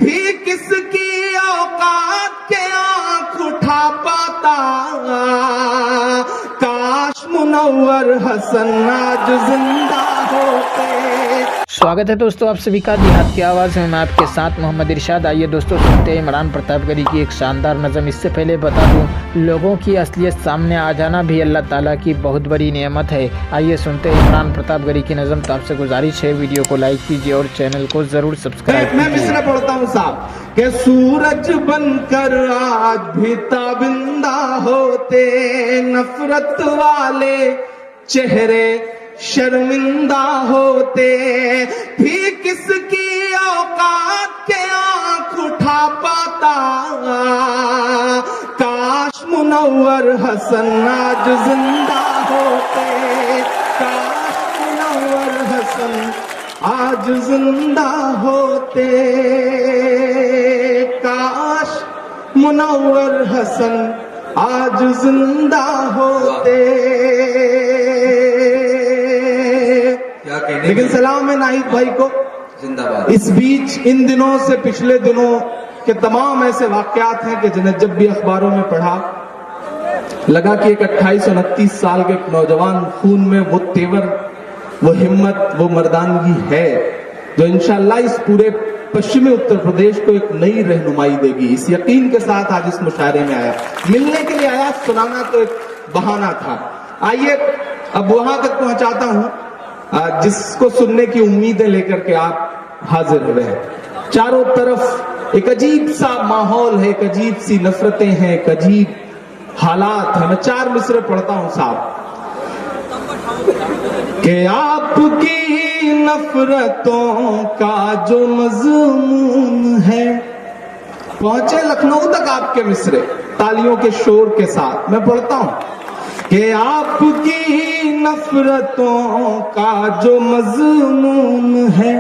بھی کس کی اوقات کے آنکھ اٹھا پاتا، کاش منور حسن آج زندہ ہوتے۔ سواگت ہے دوستو آپ سبھی کا دیہات کی آواز میں آپ کے ساتھ محمد ارشاد۔ آئیے دوستو سنتے ہیں عمران پرتاپ گڑھی کی ایک شاندار نظم۔ اس سے پہلے بتا دوں، لوگوں کی اصلیت سامنے آ جانا بھی اللہ تعالیٰ کی بہت بڑی نعمت ہے۔ آئیے سنتے ہیں عمران پرتاپ گڑھی کی نظم۔ تو آپ سے گزارش ہے ویڈیو کو لائک کیجیے اور چینل کو ضرور سبسکرائب میں کیجیے۔ مصرع پڑھتا ہوں صاحب کہ سورج بن کر آج بھی تابندہ ہوتے، نفرت والے چہرے شرمندہ ہوتے، بھی کس کی اوقات کے آنکھ اٹھا پاتا، کاش منور حسن آج زندہ ہوتے، کاش منور حسن آج زندہ ہوتے، کاش منور حسن آج زندہ ہوتے۔ لیکن سلام ہے ناہید بھائی کو۔ اس بیچ ان دنوں سے پچھلے دنوں کے تمام ایسے واقعات ہیں کہ جنہیں جب بھی اخباروں میں پڑھا لگا کہ ایک 28-29 سال کے نوجوان خون میں وہ تیور، وہ ہمت، وہ مردانگی ہے جو انشاءاللہ اس پورے پشچمی اتر پردیش کو ایک نئی رہنمائی دے گی۔ اس یقین کے ساتھ آج اس مشاعرے میں آیا، ملنے کے لیے آیا، سنانا تو ایک بہانہ تھا۔ آئیے اب وہاں تک پہنچاتا ہوں جس کو سننے کی امیدیں لے کر کے آپ حاضر ہوئے ہیں۔ چاروں طرف ایک عجیب سا ماحول ہے، ایک عجیب سی نفرتیں ہیں، ایک عجیب حالات ہیں۔ میں 4 مصرع پڑھتا ہوں صاحب کہ آپ کی نفرتوں کا جو مضمون ہے، پہنچے لکھنؤ تک آپ کے مصرع تالیوں کے شور کے ساتھ۔ میں پڑھتا ہوں کہ آپ کی نفرتوں کا جو مضمون ہے،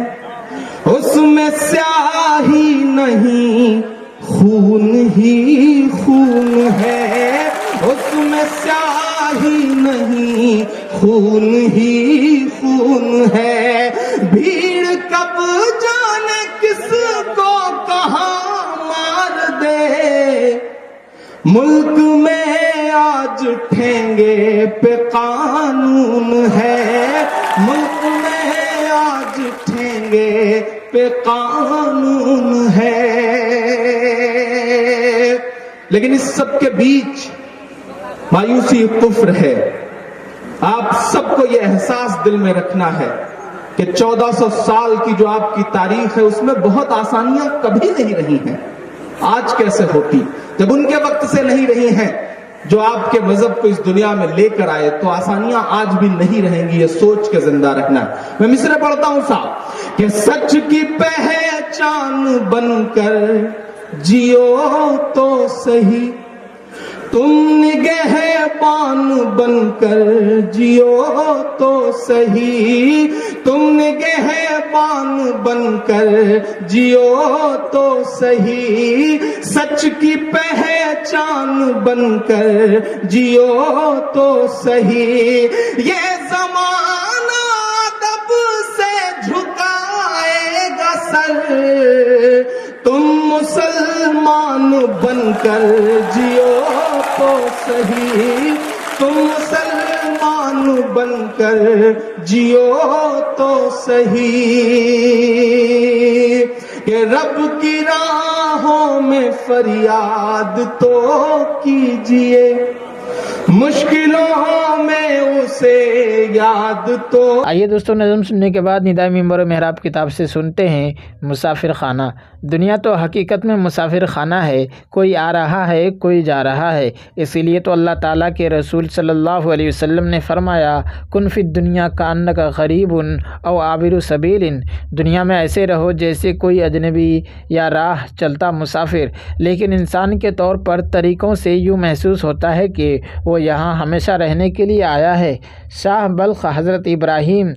اس میں سیاہی نہیں خون ہی خون ہے، اس میں سیاہی نہیں خون ہی خون ہے، بھیڑ کب جانے کس کو کہاں مار دے، ملک میں آج ٹھینگے پہ قانون ہے، ملک میں آج ٹھینگے پہ قانون ہے۔ لیکن اس سب کے بیچ مایوسی کفر ہے۔ آپ سب کو یہ احساس دل میں رکھنا ہے کہ 1400 سال کی جو آپ کی تاریخ ہے اس میں بہت آسانیاں کبھی نہیں رہی ہیں۔ آج کیسے ہوتی؟ جب ان کے وقت سے نہیں رہی ہیں جو آپ کے مذہب کو اس دنیا میں لے کر آئے، تو آسانیاں آج بھی نہیں رہیں گی۔ یہ سوچ کے زندہ رکھنا ہے۔ میں مصرع پڑھتا ہوں صاحب کہ سچ کی پہچان بن کر جیو تو صحیح، تم نگہبان بن کر جیو تو صحیح، تم نگہبان بن کر جیو تو صحیح، سچ کی پہچان بن کر جیو تو صحیح، یہ زمانہ ادب سے جھکائے گا سر، تم مسلمان بن کر جیو تو صحیح، تم مسلمان بن کر جیو تو صحیح، کہ رب کی راہوں میں فریاد تو کیجئے، مشکلوں میں اسے یاد تو۔ آئیے دوستو نظم سننے کے بعد ندائے منبر و محراب کتاب سے سنتے ہیں مسافر خانہ۔ دنیا تو حقیقت میں مسافر خانہ ہے، کوئی آ رہا ہے کوئی جا رہا ہے۔ اسی لیے تو اللہ تعالیٰ کے رسول صلی اللہ علیہ وسلم نے فرمایا کن فی الدنیا کانک غریب او عابر سبیل، دنیا میں ایسے رہو جیسے کوئی اجنبی یا راہ چلتا مسافر، لیکن انسان کے طور پر طریقوں سے یوں محسوس ہوتا ہے کہ وہ یہاں ہمیشہ رہنے کے لیے آیا ہے۔ شاہ بلخ حضرت ابراہیم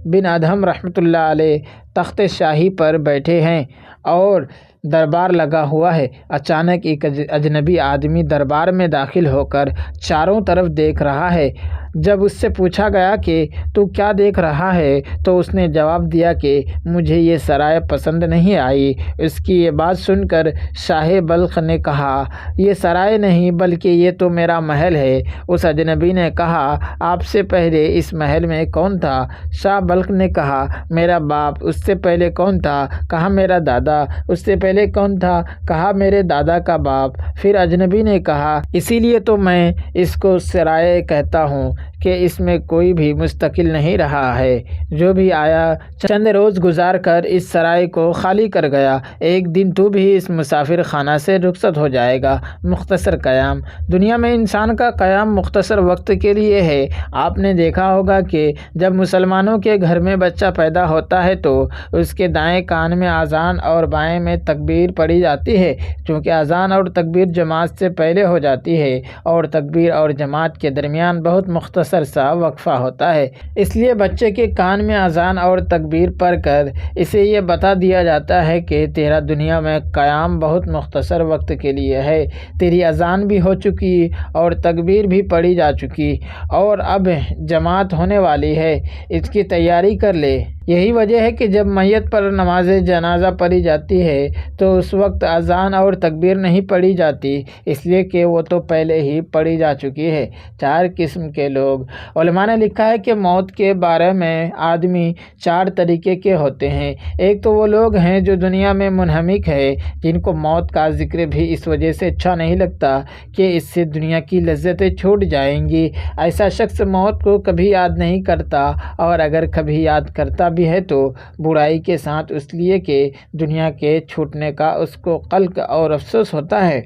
بن ادہم رحمۃ اللہ علیہ تخت شاہی پر بیٹھے ہیں اور دربار لگا ہوا ہے۔ اچانک ایک اجنبی آدمی دربار میں داخل ہو کر چاروں طرف دیکھ رہا ہے۔ جب اس سے پوچھا گیا کہ تو کیا دیکھ رہا ہے تو اس نے جواب دیا کہ مجھے یہ سرائے پسند نہیں آئی۔ اس کی یہ بات سن کر شاہ بلخ نے کہا یہ سرائے نہیں بلکہ یہ تو میرا محل ہے۔ اس اجنبی نے کہا آپ سے پہلے اس محل میں کون تھا؟ شاہ بلخ نے کہا میرا باپ۔ اس سے پہلے کون تھا؟ کہا میرا دادا۔ اس سے پہلے کون تھا؟ کہا میرے دادا کا باپ۔ پھر اجنبی نے کہا اسی لیے تو میں اس کو سرائے کہتا ہوں کہ اس میں کوئی بھی مستقل نہیں رہا ہے، جو بھی آیا چند روز گزار کر اس سرائے کو خالی کر گیا۔ ایک دن تو بھی اس مسافر خانہ سے رخصت ہو جائے گا۔ مختصر قیام۔ دنیا میں انسان کا قیام مختصر وقت کے لیے ہے۔ آپ نے دیکھا ہوگا کہ جب مسلمانوں کے گھر میں بچہ پیدا ہوتا ہے تو اس کے دائیں کان میں اذان اور بائیں میں تکبیر پڑھی جاتی ہے، چونکہ اذان اور تکبیر جماعت سے پہلے ہو جاتی ہے اور تکبیر اور جماعت کے درمیان بہت مختصر سا وقفہ ہوتا ہے۔ اس لیے بچے کے کان میں اذان اور تکبیر پڑھ کر اسے یہ بتا دیا جاتا ہے کہ تیرا دنیا میں قیام بہت مختصر وقت کے لیے ہے، تیری اذان بھی ہو چکی اور تکبیر بھی پڑھی جا چکی اور اب جماعت ہونے والی ہے، اس کی تیاری کر لے۔ یہی وجہ ہے کہ جب میت پر نماز جنازہ پڑھی جاتی ہے تو اس وقت اذان اور تکبیر نہیں پڑھی جاتی، اس لیے کہ وہ تو پہلے ہی پڑھی جا چکی ہے۔ 4 قسم کے لوگ۔ علماء نے لکھا ہے کہ موت کے بارے میں آدمی 4 طریقے کے ہوتے ہیں۔ ایک تو وہ لوگ ہیں جو دنیا میں منہمک ہے، جن کو موت کا ذکر بھی اس وجہ سے اچھا نہیں لگتا کہ اس سے دنیا کی لذتیں چھوٹ جائیں گی۔ ایسا شخص موت کو کبھی یاد نہیں کرتا، اور اگر کبھی یاد کرتا بھی ہے تو برائی کے ساتھ، اس لیے کہ دنیا کے چھوٹنے کا اس کو قلق اور افسوس ہوتا ہے۔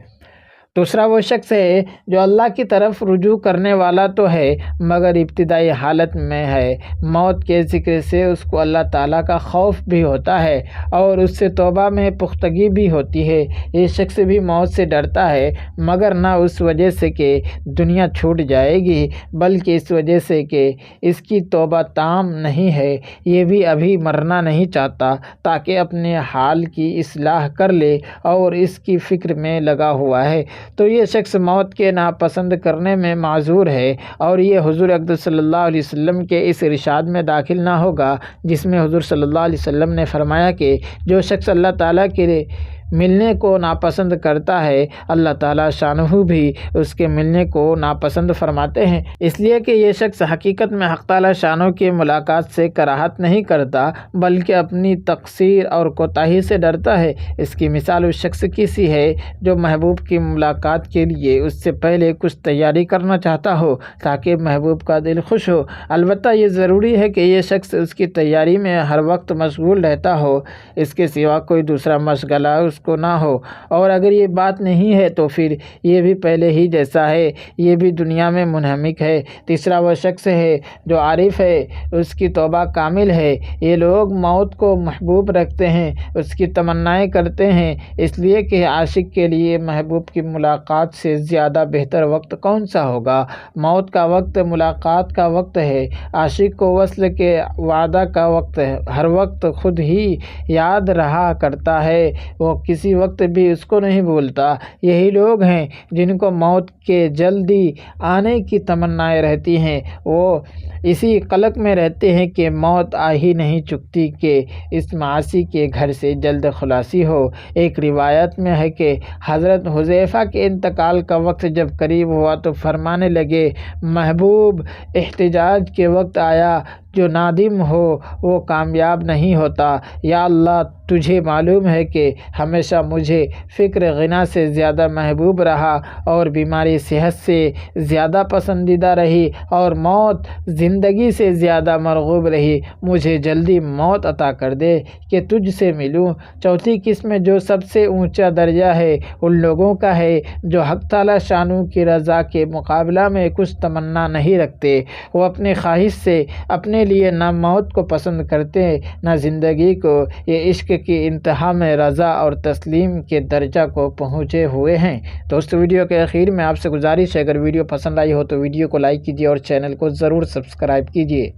دوسرا وہ شخص ہے جو اللہ کی طرف رجوع کرنے والا تو ہے مگر ابتدائی حالت میں ہے۔ موت کے ذکر سے اس کو اللہ تعالیٰ کا خوف بھی ہوتا ہے اور اس سے توبہ میں پختگی بھی ہوتی ہے۔ یہ شخص بھی موت سے ڈرتا ہے، مگر نہ اس وجہ سے کہ دنیا چھوٹ جائے گی بلکہ اس وجہ سے کہ اس کی توبہ تام نہیں ہے۔ یہ بھی ابھی مرنا نہیں چاہتا تاکہ اپنے حال کی اصلاح کر لے اور اس کی فکر میں لگا ہوا ہے، تو یہ شخص موت کے ناپسند کرنے میں معذور ہے، اور یہ حضور اقدس صلی اللہ علیہ وسلم کے اس ارشاد میں داخل نہ ہوگا جس میں حضور صلی اللہ علیہ وسلم نے فرمایا کہ جو شخص اللہ تعالیٰ کے ملنے کو ناپسند کرتا ہے، اللہ تعالیٰ شانہ بھی اس کے ملنے کو ناپسند فرماتے ہیں، اس لیے کہ یہ شخص حقیقت میں حق تعالیٰ شانہ کی ملاقات سے کراہت نہیں کرتا بلکہ اپنی تقصیر اور کوتاہی سے ڈرتا ہے۔ اس کی مثال اس شخص کی سی ہے جو محبوب کی ملاقات کے لیے اس سے پہلے کچھ تیاری کرنا چاہتا ہو تاکہ محبوب کا دل خوش ہو۔ البتہ یہ ضروری ہے کہ یہ شخص اس کی تیاری میں ہر وقت مشغول رہتا ہو، اس کے سوا کوئی دوسرا مشغلہ اس کو نہ ہو، اور اگر یہ بات نہیں ہے تو پھر یہ بھی پہلے ہی جیسا ہے، یہ بھی دنیا میں منہمک ہے۔ تیسرا وہ شخص ہے جو عارف ہے، اس کی توبہ کامل ہے۔ یہ لوگ موت کو محبوب رکھتے ہیں، اس کی تمنائیں کرتے ہیں، اس لیے کہ عاشق کے لیے محبوب کی ملاقات سے زیادہ بہتر وقت کون سا ہوگا۔ موت کا وقت ملاقات کا وقت ہے، عاشق کو وصل کے وعدہ کا وقت ہے، ہر وقت خود ہی یاد رہا کرتا ہے، وہ کسی وقت بھی اس کو نہیں بھولتا۔ یہی لوگ ہیں جن کو موت کے جلدی آنے کی تمنائیں رہتی ہیں، وہ اسی قلق میں رہتے ہیں کہ موت آ ہی نہیں چکتی کہ اس معاصی کے گھر سے جلد خلاصی ہو۔ ایک روایت میں ہے کہ حضرت حذیفہ کے انتقال کا وقت جب قریب ہوا تو فرمانے لگے محبوب احتجاج کے وقت آیا، جو نادم ہو وہ کامیاب نہیں ہوتا۔ یا اللہ تجھے معلوم ہے کہ ہمیشہ مجھے فکر غنا سے زیادہ محبوب رہا اور بیماری صحت سے زیادہ پسندیدہ رہی اور موت زندگی سے زیادہ مرغوب رہی۔ مجھے جلدی موت عطا کر دے کہ تجھ سے ملوں۔ چوتھی قسم جو سب سے اونچا درجہ ہے ان لوگوں کا ہے جو حق تعالیٰ شانہ کی رضا کے مقابلہ میں کچھ تمنا نہیں رکھتے۔ وہ اپنی خواہش سے اپنے لیے نہ موت کو پسند کرتے نہ زندگی کو۔ یہ عشق کی انتہا میں رضا اور تسلیم کے درجہ کو پہنچے ہوئے ہیں۔ دوستو ویڈیو کے اخیر میں آپ سے گزارش ہے، اگر ویڈیو پسند آئی ہو تو ویڈیو کو لائک کیجیے اور چینل کو ضرور سبسکرائب کیجیے۔